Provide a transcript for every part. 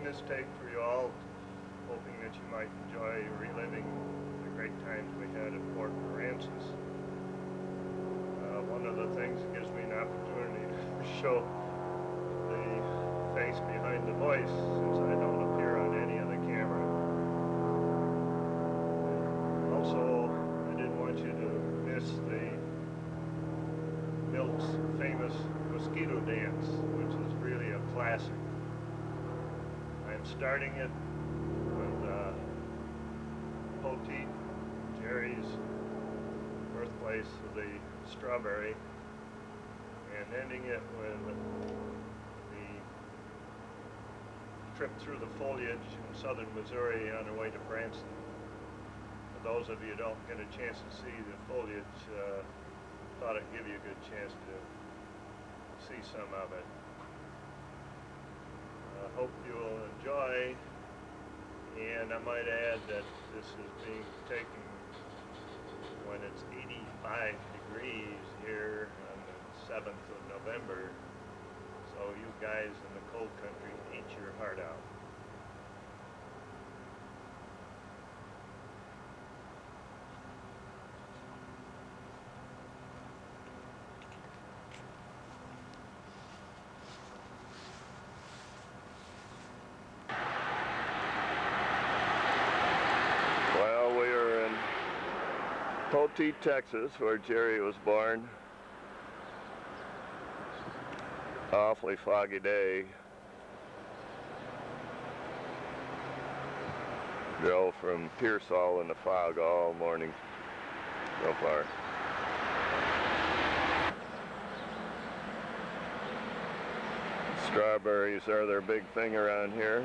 this tape for you all, hoping that you might enjoy reliving the great times we had at Fort Aransas. One of the things that gives me an opportunity to show the face behind the voice, since I don't appear on any of the camera. Also, I didn't want you to miss the Milt's famous mosquito dance, which is really a classic. I'm starting it with Poteet, Jerry's birthplace of the strawberry, and ending it with the trip through the foliage in southern Missouri on our way to Branson. For those of you who don't get a chance to see the foliage, thought I'd give you a good chance to see some of it. I hope you'll enjoy, and I might add that this is being taken when it's 85 degrees here on the 7th of November, so you guys in the cold country eat your heart out. Poteet, Texas, where Jerry was born. Awfully foggy day. Drove from Pearsall in the fog all morning so far. Strawberries are their big thing around here.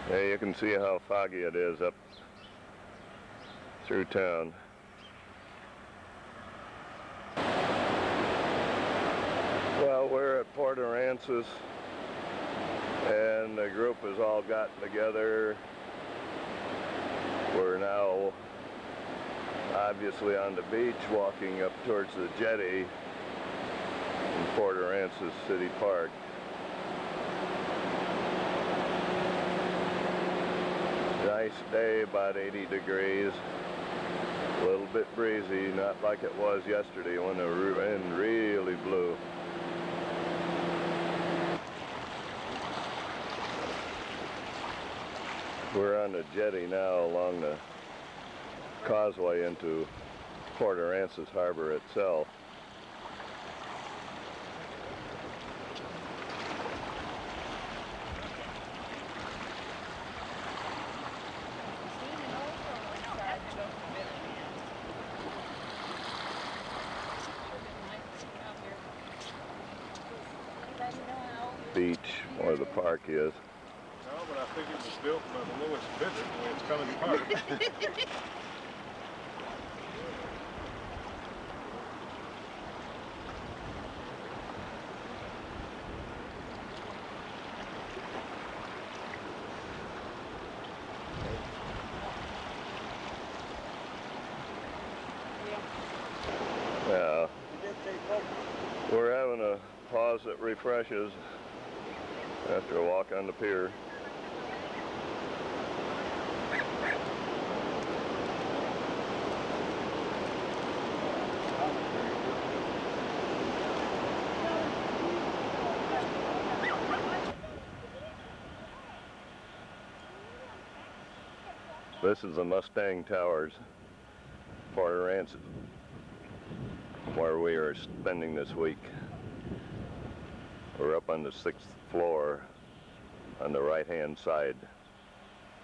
Yeah, you can see how foggy it is up through town. Well, we're at Port Aransas, and the group has all gotten together. We're now obviously on the beach, walking up towards the jetty in Port Aransas City Park. Nice day, about 80 degrees, a little bit breezy, not like it was yesterday when the wind really blew. We're on the jetty now along the causeway into Port Aransas Harbor itself. Beach where the park is. No, but I think it was built by the lowest bidder when it's coming apart. Yeah. We're having a pause that refreshes after a walk on the pier. This is the Mustang Towers, Port Aransas, where we are spending this week. We're up on the 6th floor on the right-hand side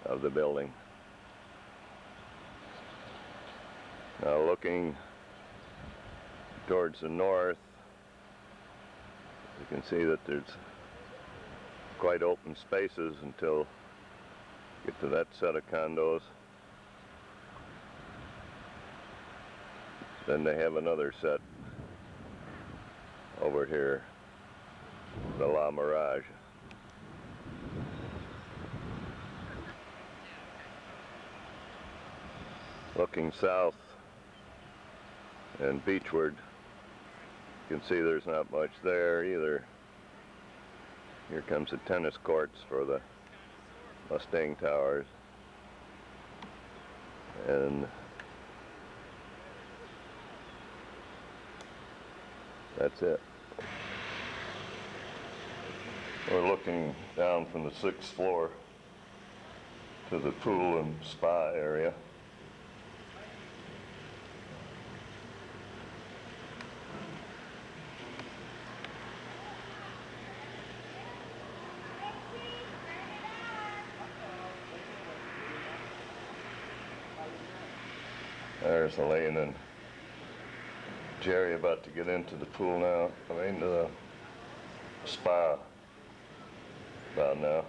of the building. Now looking towards the north, you can see that there's quite open spaces until you get to that set of condos. Then they have another set over here, the La Mirage. Looking south And beachward, you can see there's not much there either. Here comes the tennis courts for the Mustang Towers. And that's it. We're looking down from the 6th floor to the pool and spa area. There's Elaine and Jerry about to get into the pool now. I mean, the spa about now.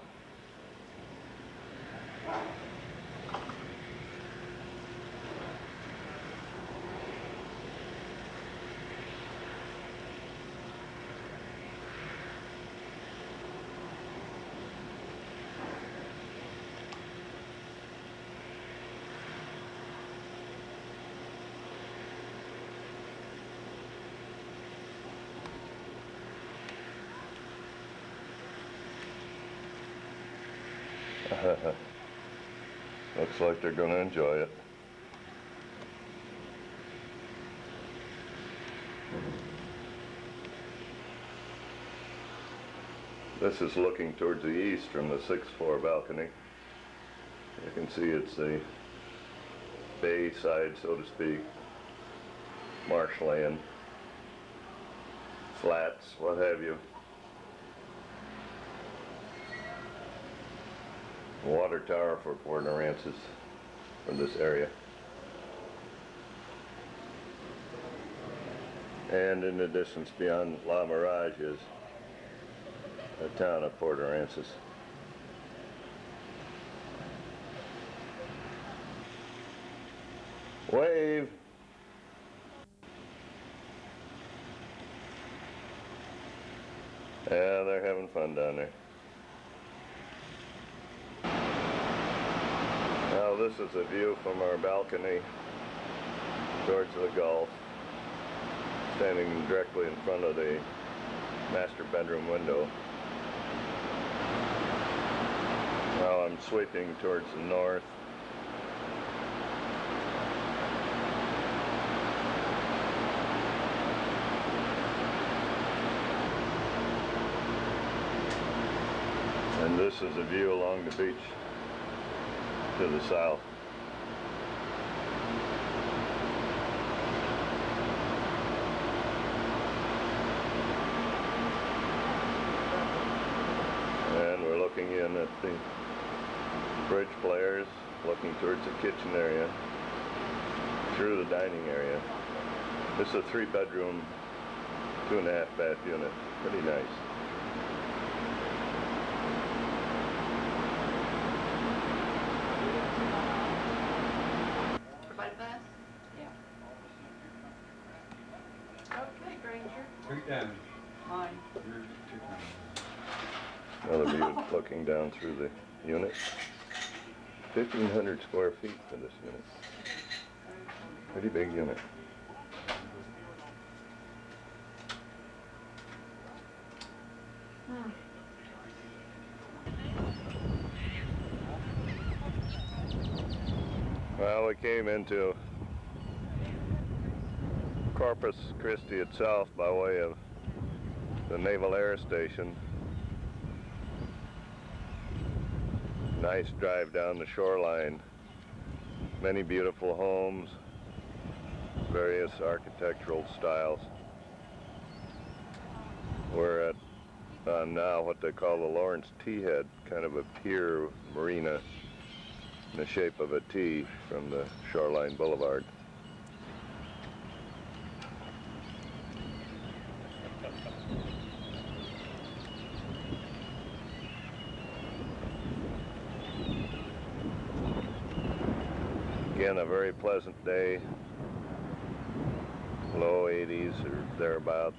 Looks like they're going to enjoy it. This is looking towards the east from the 6th floor balcony. You can see it's the bay side, so to speak, marshland, flats, what have you. Water tower for Port Aransas for this area. And in the distance beyond La Mirage is the town of Port Aransas. Wave! Yeah, they're having fun down there. Now this is a view from our balcony towards the Gulf, standing directly in front of the master bedroom window. Now I'm sweeping towards the north. And this is a view along the beach to the south. And we're looking in at the bridge players, looking towards the kitchen area, through the dining area. This is a 3-bedroom, 2.5 bath unit. Pretty nice. Another view looking down through the unit. 1,500 square feet for this unit. Pretty big unit. Well, we came into Corpus Christi itself by way of the Naval Air Station. Nice drive down the shoreline. Many beautiful homes, various architectural styles. We're at now what they call the Lawrence T Head, kind of a pier marina in the shape of a T from the Shoreline Boulevard. Again, a very pleasant day, low 80s or thereabouts.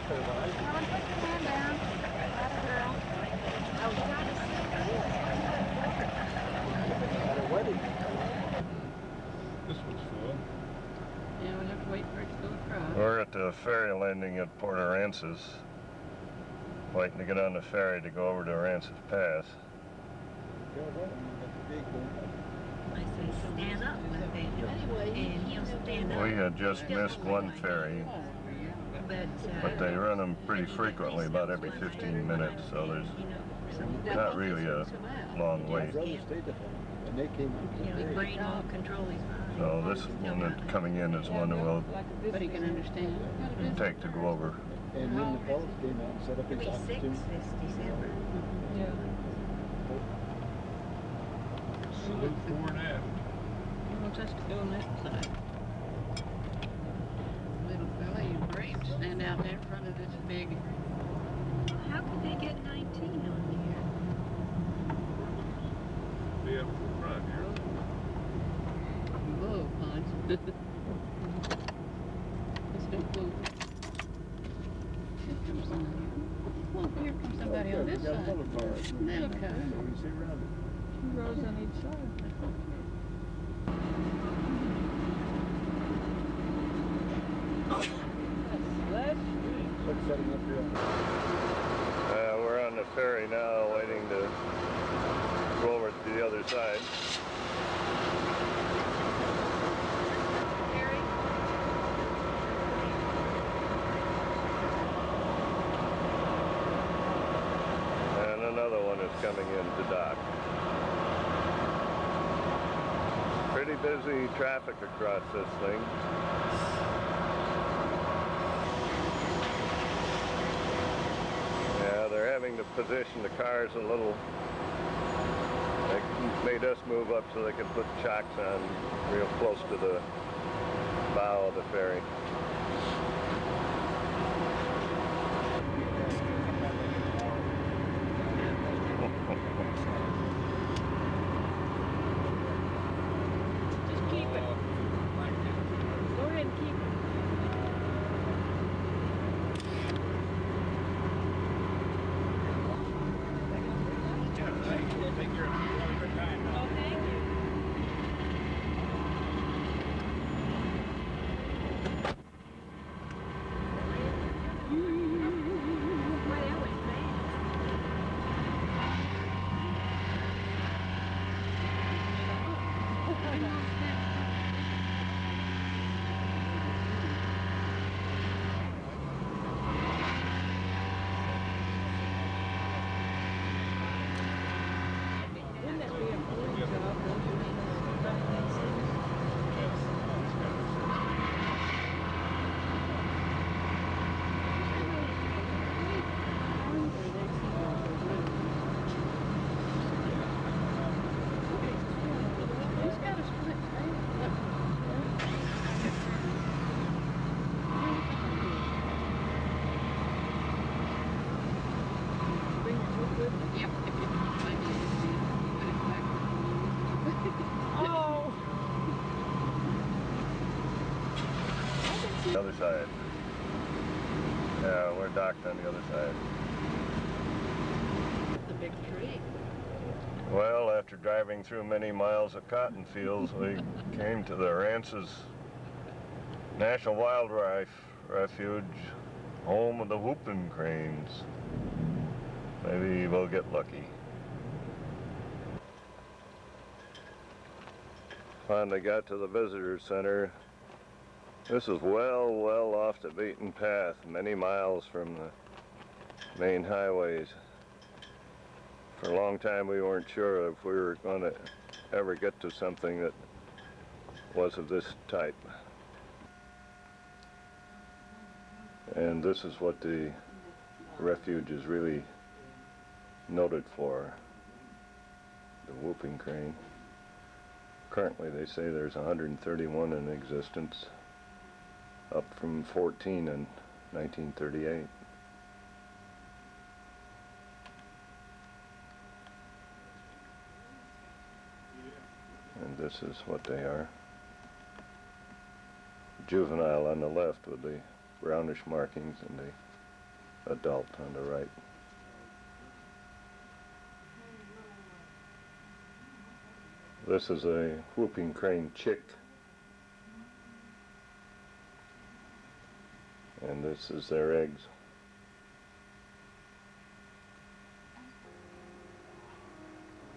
Helen, put your hand down. Atta girl. Oh, you gotta At a wedding. This one's full. Yeah, we'll have to wait for it to go across. We're at the ferry landing at Port Aransas, waiting to get on the ferry to go over to Aransas Pass. I say stand up with him, and he'll stand up. We had just missed one ferry, but they run them pretty frequently, about every 15 minutes, so there's not really a long wait. And they came You know, his brain won't control his mind. So this one that's coming in is one we'll But he can understand. take to go over. And then the fellas came out and set up He'll his be office 6 too. this December. Salute fore and aft. He wants us to go on that side. Little fella, you brave to stand out there in front of this big. How could they get 19 on Be up front here. Whoa, Ponce. Let's don't move. Here comes somebody. Oh, here comes somebody on this side. They'll come. You see around it. Two rows on each side. Like setting up here. We're on the ferry now, waiting to go over to the other side. And another one is coming in to dock. Pretty busy traffic across this thing. Yeah, they're having to position the cars a little. They made us move up so they could put chocks on real close to the bow of the ferry. Just keep it. Go ahead and keep it. Wouldn't that be a cool job? He's got a split Yep. Oh. The other side. Yeah, we're docked on the other side. The big tree. Well, after driving through many miles of cotton fields, we came to the Aransas National Wildlife Refuge, home of the whooping cranes. Maybe we'll get lucky. Finally got to the visitor center. This is well off the beaten path, many miles from the main highways. For a long time we weren't sure if we were going to ever get to something that was of this type. And this is what the refuge is really noted for, the whooping crane. Currently they say there's 131 in existence, up from 14 in 1938. And this is what they are. Juvenile on the left with the brownish markings, and the adult on the right. This is a whooping crane chick. And this is their eggs.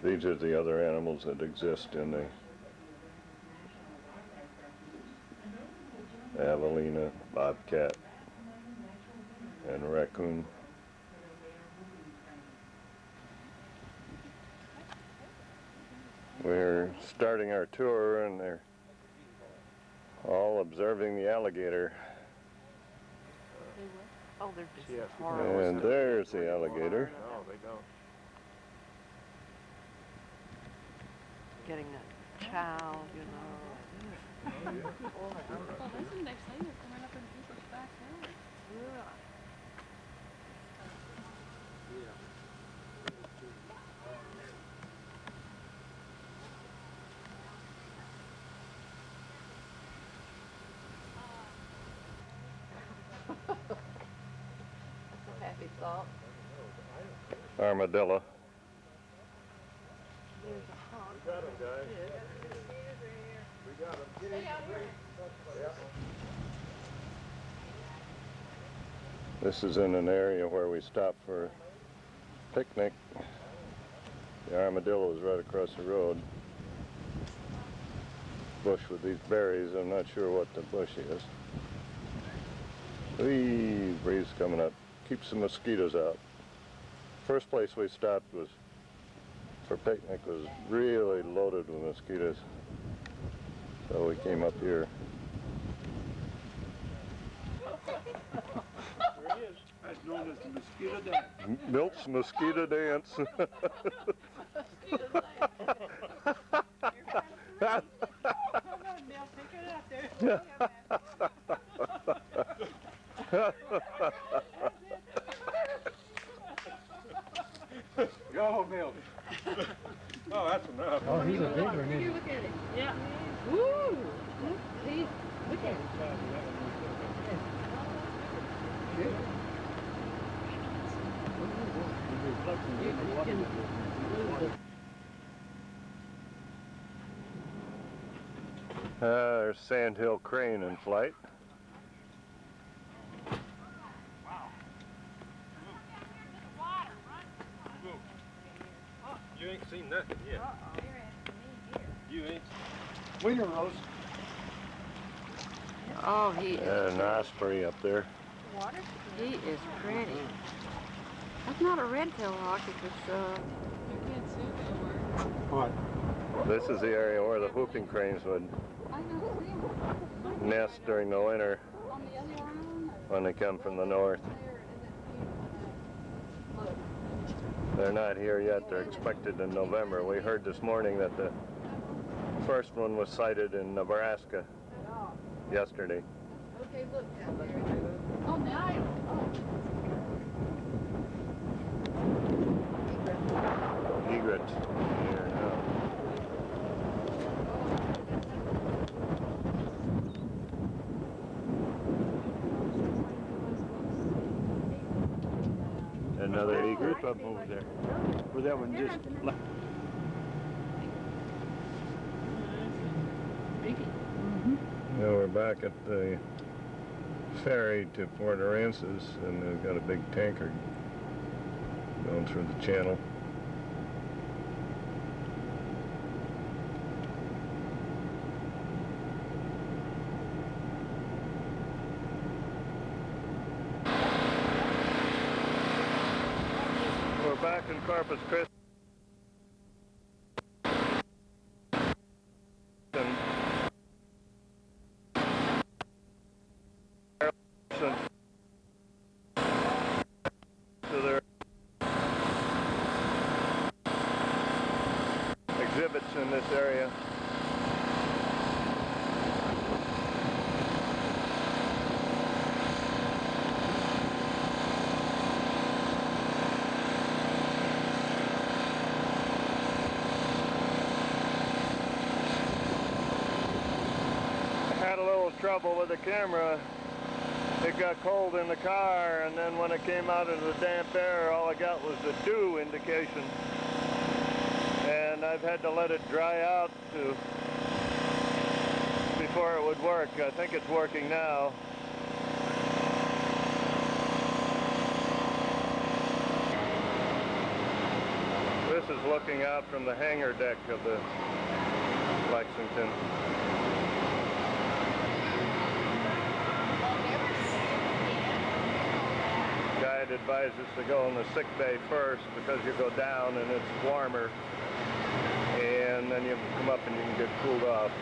These are the other animals that exist in the javelina, bobcat, and raccoon. We're starting our tour and they're all observing the alligator. Oh, they're just Yes. horrible. And there's the alligator. No, they don't. Getting a chow, you know. Well, isn't they say they're coming up in people's backyard? Happy thought. Armadillo. There's a hawk. We got them, guys. We got them. This is in an area where we stopped for a picnic. The armadillo is right across the road. Bush with these berries. I'm not sure what the bush is. Whee, breeze coming up. Keeps the mosquitoes out. First place we stopped was for picnic was really loaded with mosquitoes. So we came up here. That's known as the mosquito dance. Milt's mosquito dance. Go, Milt. Oh, that's enough. Oh, he's a big one, isn't he? Look at it. Yeah. Woo! See, look at it. There's sandhill crane in flight. You ain't seen nothing yet. You ain't. Wiener roast. Oh, he is. And an osprey up there. He is pretty. That's not a red-tailed hawk. It's You can't see they were. What? This is the area where the whooping cranes would I know, see nest during the winter on the other arm. when they come from the north. They're not here yet. They're expected in November. We heard this morning that the first one was sighted in Nebraska yesterday. Okay, look down there. On the island. Egret here now. Another egret up over there. Well, that one just. Now we're back at the ferry to Port Aransas, and they've got a big tanker going through the channel. We're back in Corpus Christi. To their exhibits in this area. I had a little trouble with the camera It got cold in the car, and then when it came out into the damp air, all I got was the dew indication. And I've had to let it dry out before it would work. I think it's working now. This is looking out from the hangar deck of the Lexington. Guide advises to go in the sick bay first because you go down and it's warmer, and then you come up and you can get cooled off.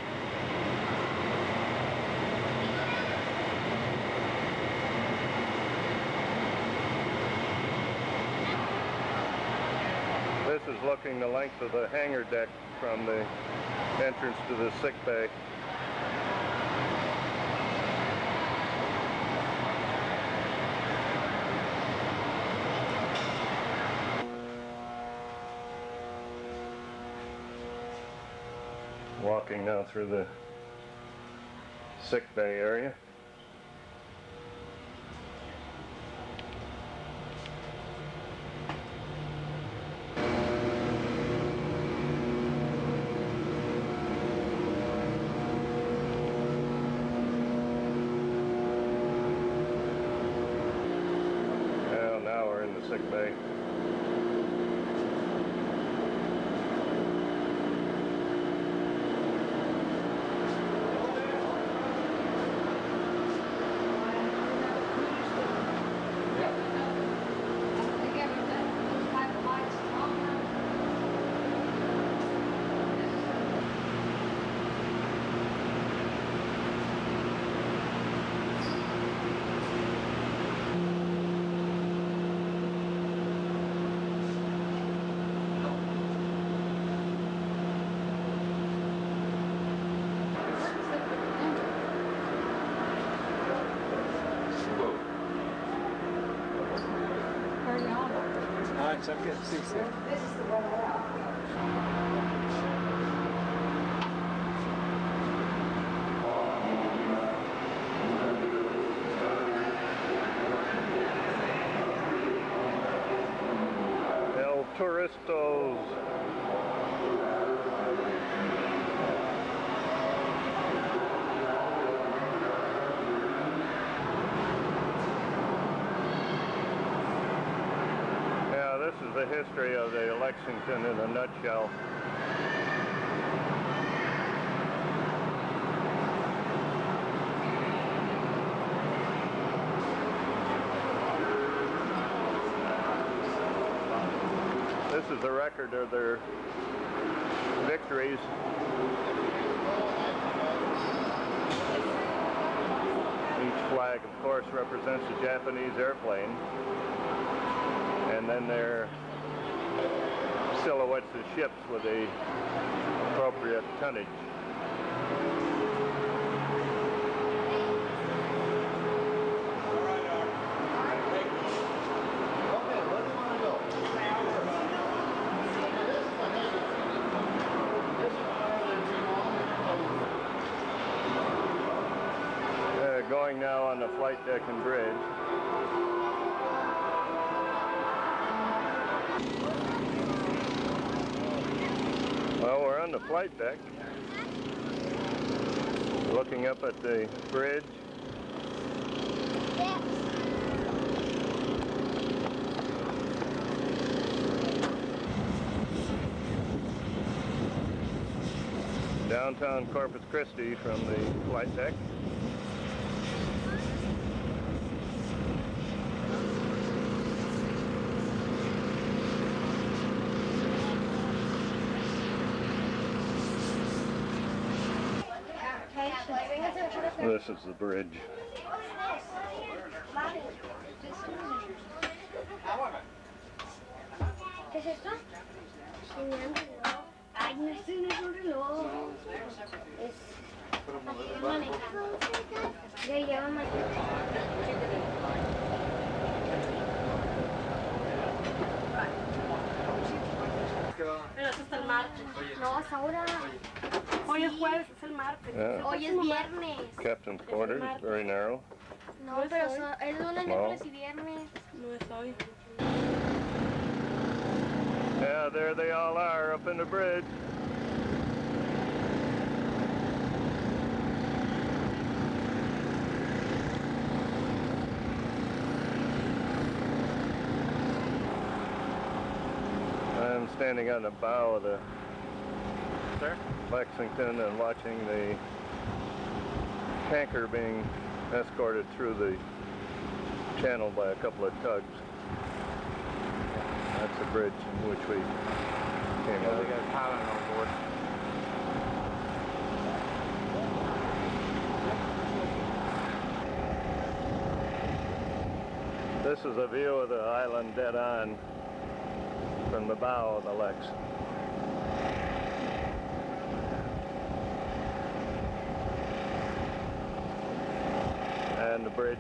This is looking the length of the hangar deck from the entrance to the sick bay. Walking now through the sick bay area. Well, now we're in the sick bay. El Turistos. Yeah, this is the history of the Lexington in a nutshell. This is the record of their victories. Each flag, of course, represents a Japanese airplane. And then their silhouettes of ships with the appropriate tonnage. Going now on the flight deck and bridge. Well, we're on the flight deck, looking up at the bridge. Downtown Corpus Christi from the flight deck. This is the bridge. ¿Qué es esto? Ay, no estoy en el reloj. Es... Ya lleva Pero eso es el martes. No, es ahora. Hoy es jueves, es el martes. Yeah. Hoy es viernes. Captain's quarters, very narrow. No, pero es lunes, miércoles y viernes. No es hoy. Yeah, there they all are up in the bridge. I'm standing on the bow of the Lexington and watching the tanker being escorted through the channel by a couple of tugs. That's the bridge in which we came over. They got a pilot on board. This is a view of the island dead on from the bow of the Lex. And the bridge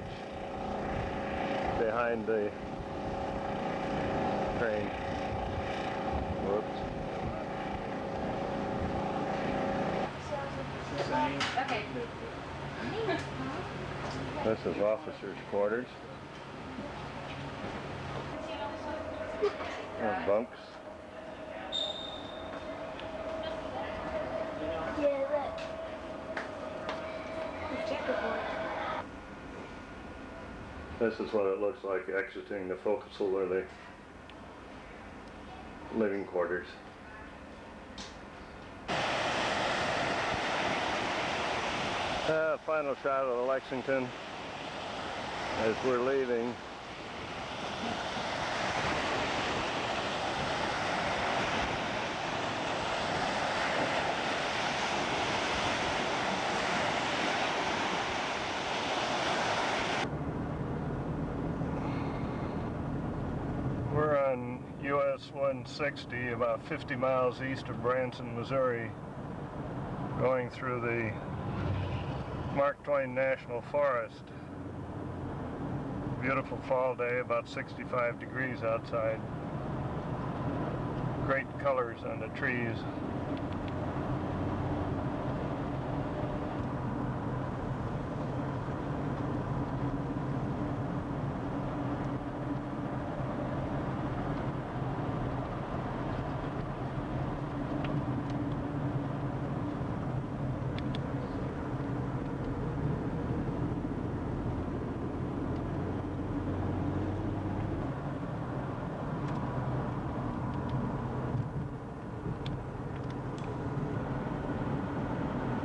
behind the train. Whoops. Okay. This is officers' quarters. And bunks. Yeah, look. Checkerboard. This is what it looks like exiting the forecastle or the living quarters. Final shot of the Lexington as we're leaving. We're on US 160, about 50 miles east of Branson, Missouri, going through the Mark Twain National Forest. Beautiful fall day, about 65 degrees outside. Great colors on the trees.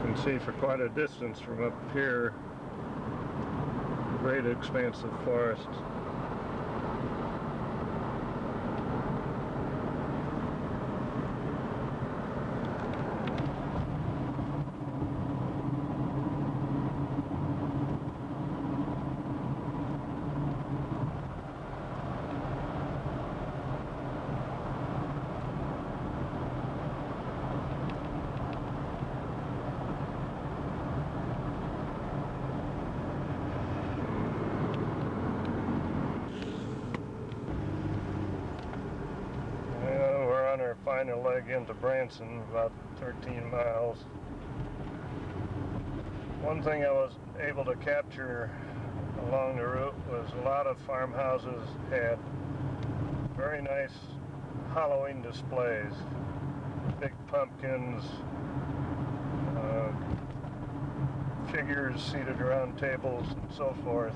You can see for quite a distance from up here, great expanse of forest. Final leg into Branson, about 13 miles. One thing I was able to capture along the route was a lot of farmhouses had very nice Halloween displays. Big pumpkins, figures seated around tables and so forth.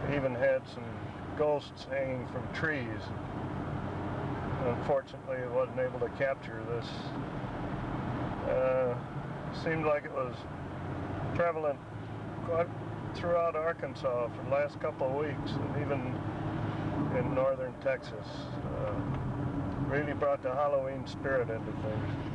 They even had some ghosts hanging from trees. Unfortunately, I wasn't able to capture this. Seemed like it was prevalent quite throughout Arkansas for the last couple of weeks, and even in northern Texas. Really brought the Halloween spirit into things.